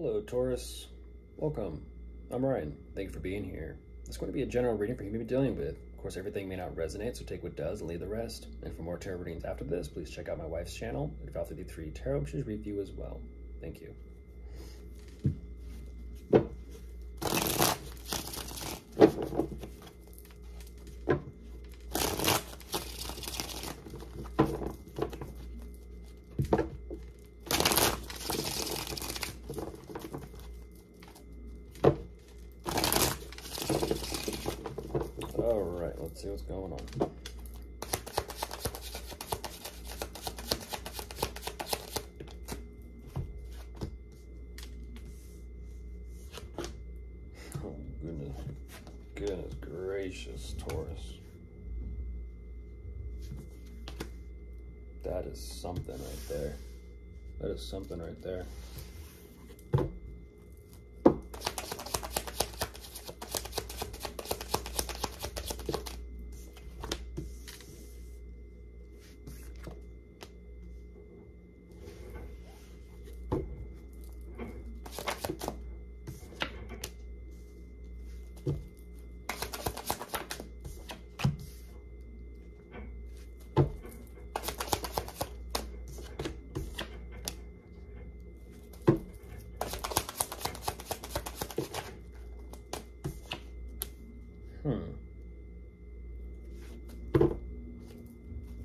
Hello, Taurus. Welcome. I'm Ryan. Thank you for being here. It's going to be a general reading for you to be dealing with. Of course, everything may not resonate, so take what does and leave the rest. And for more tarot readings after this, please check out my wife's channel, Val 53 Tarot. She's review as well. Thank you. All right, let's see what's going on. Oh, goodness gracious, Taurus. That is something right there. That is something right there.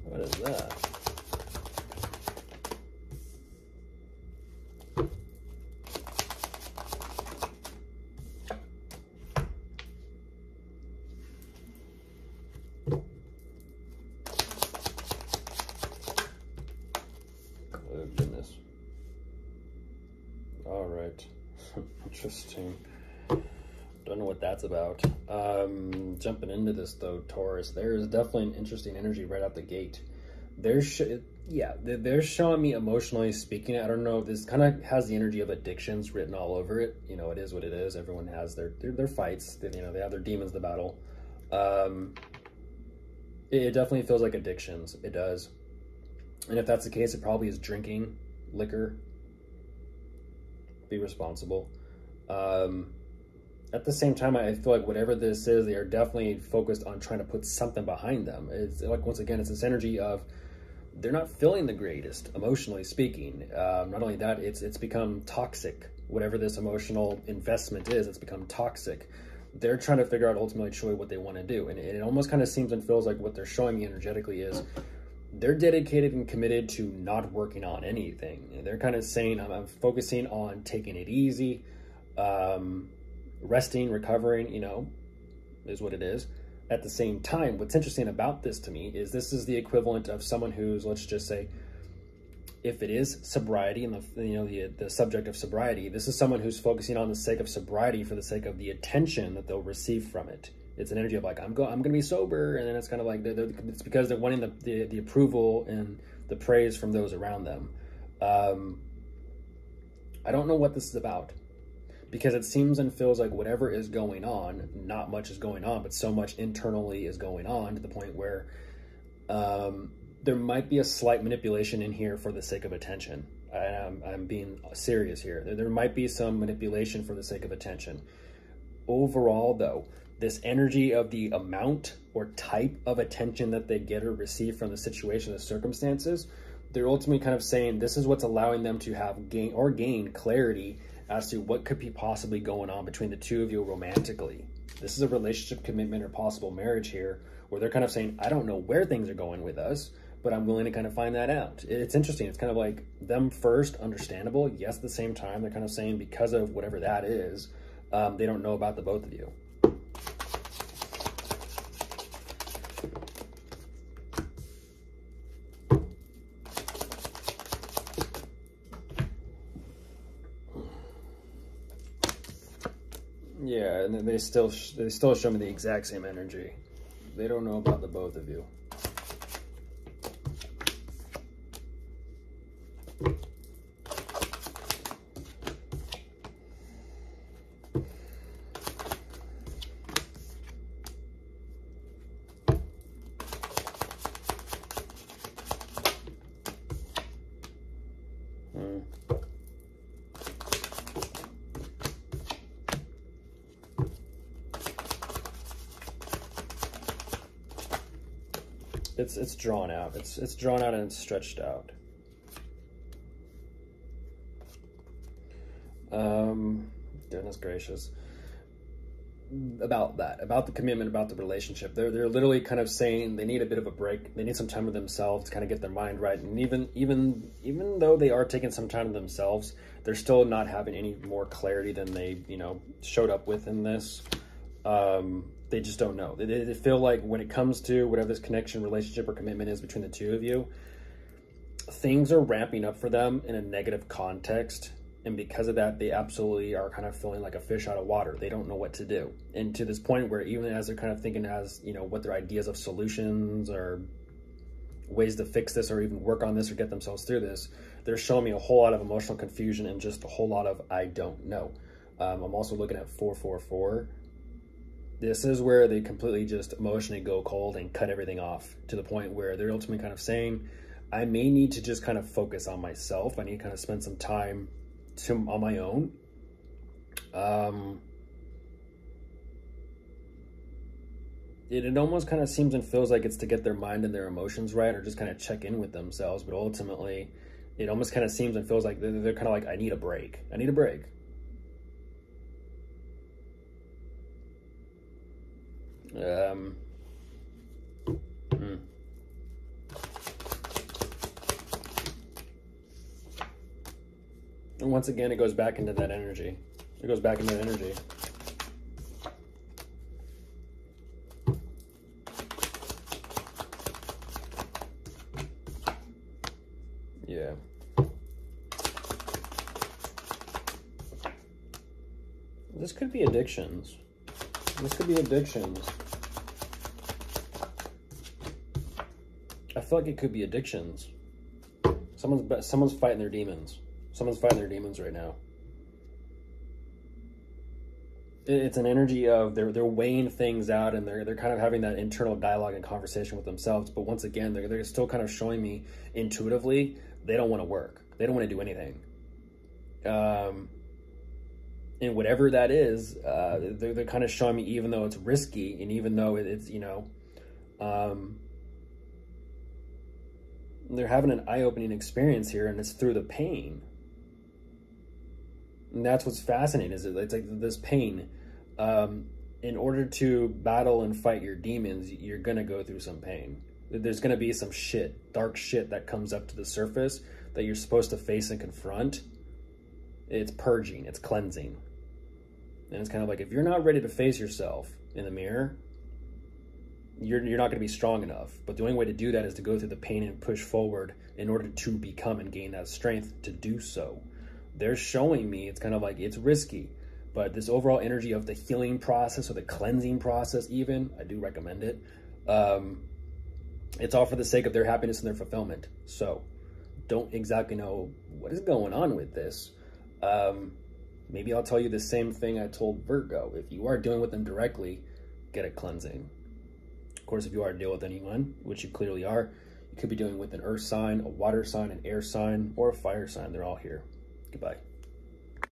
What is that? Oh, goodness. All right. Interesting. Don't know what that's about. Jumping into this though, Taurus, there is definitely an interesting energy right out the gate. They're showing me emotionally speaking. I don't know. This kind of has the energy of addictions written all over it. You know, it is what it is. Everyone has their fights. They have their demons to battle. It definitely feels like addictions. It does. And if that's the case, it probably is drinking liquor. Be responsible. At the same time, I feel like whatever this is, they are definitely focused on trying to put something behind them. It's like, once again, it's this energy of they're not feeling the greatest, emotionally speaking. Not only that, it's become toxic. Whatever this emotional investment is, it's become toxic. They're trying to figure out ultimately truly what they want to do. And it almost kind of seems and feels like what they're showing me energetically is they're dedicated and committed to not working on anything. They're kind of saying, I'm focusing on taking it easy, resting, recovering, you know, is what it is. At the same time, what's interesting about this to me is this is the equivalent of someone who's, let's just say, if it is sobriety and the subject of sobriety, this is someone who's focusing on the sake of sobriety for the sake of the attention that they'll receive from it. It's an energy of like, I'm gonna be sober, and then it's kind of like it's because they're wanting the approval and the praise from those around them. I don't know what this is about, because it seems and feels like whatever is going on, not much is going on, but so much internally is going on to the point where there might be a slight manipulation in here for the sake of attention. I'm being serious here. There might be some manipulation for the sake of attention. Overall, though, this energy of the amount or type of attention that they get or receive from the situation, the circumstances, they're ultimately kind of saying this is what's allowing them to have gain clarity as to what could be possibly going on between the two of you romantically. This is a relationship commitment or possible marriage here, where they're kind of saying, I don't know where things are going with us, but I'm willing to kind of find that out. It's interesting. It's kind of like them first, understandable. Yes, at the same time, they're kind of saying because of whatever that is, they don't know about the both of you. Yeah, and then they still show me the exact same energy. They don't know about the both of you. it's drawn out. It's drawn out and it's stretched out. Goodness gracious. About the commitment, about the relationship. They're literally kind of saying they need a bit of a break. They need some time with themselves to kind of get their mind right. And even though they are taking some time to themselves, they're still not having any more clarity than they, you know, showed up with in this. They just don't know. They feel like when it comes to whatever this connection, relationship, or commitment is between the two of you, things are ramping up for them in a negative context. And because of that, they absolutely are kind of feeling like a fish out of water. They don't know what to do. And to this point where even as they're kind of thinking as, you know, what their ideas of solutions or ways to fix this or even work on this or get themselves through this, they're showing me a whole lot of emotional confusion and just a whole lot of I don't know. I'm also looking at 444. This is where they completely just emotionally go cold and cut everything off to the point where they're ultimately kind of saying, I may need to just kind of focus on myself. I need to kind of spend some time on my own. It almost kind of seems and feels like it's to get their mind and their emotions right, or just kind of check in with themselves. But ultimately, it almost kind of seems and feels like they're kind of like, I need a break. I need a break. And once again, it goes back into that energy. It goes back into that energy. Yeah. This could be addictions. This could be addictions. I feel like it could be addictions. Someone's fighting their demons. Someone's fighting their demons right now. It's an energy of they're weighing things out, and they're kind of having that internal dialogue and conversation with themselves. But once again, they're still kind of showing me intuitively they don't want to work. They don't want to do anything. And whatever that is, they're kind of showing me, even though it's risky and even though it's, you know, they're having an eye-opening experience here, and it's through the pain. And that's what's fascinating, is it's like this pain. In order to battle and fight your demons, you're going to go through some pain. There's going to be some shit, dark shit that comes up to the surface that you're supposed to face and confront. It's purging, it's cleansing. And it's kind of like, if you're not ready to face yourself in the mirror, you're not going to be strong enough. But the only way to do that is to go through the pain and push forward in order to become and gain that strength to do so. They're showing me it's kind of like it's risky, but this overall energy of the healing process or the cleansing process, even, I do recommend it. It's all for the sake of their happiness and their fulfillment. So don't exactly know what is going on with this. Maybe I'll tell you the same thing I told Virgo. If you are dealing with them directly, get a cleansing. Of course, if you are dealing with anyone, which you clearly are, you could be dealing with an earth sign, a water sign, an air sign, or a fire sign. They're all here. Goodbye.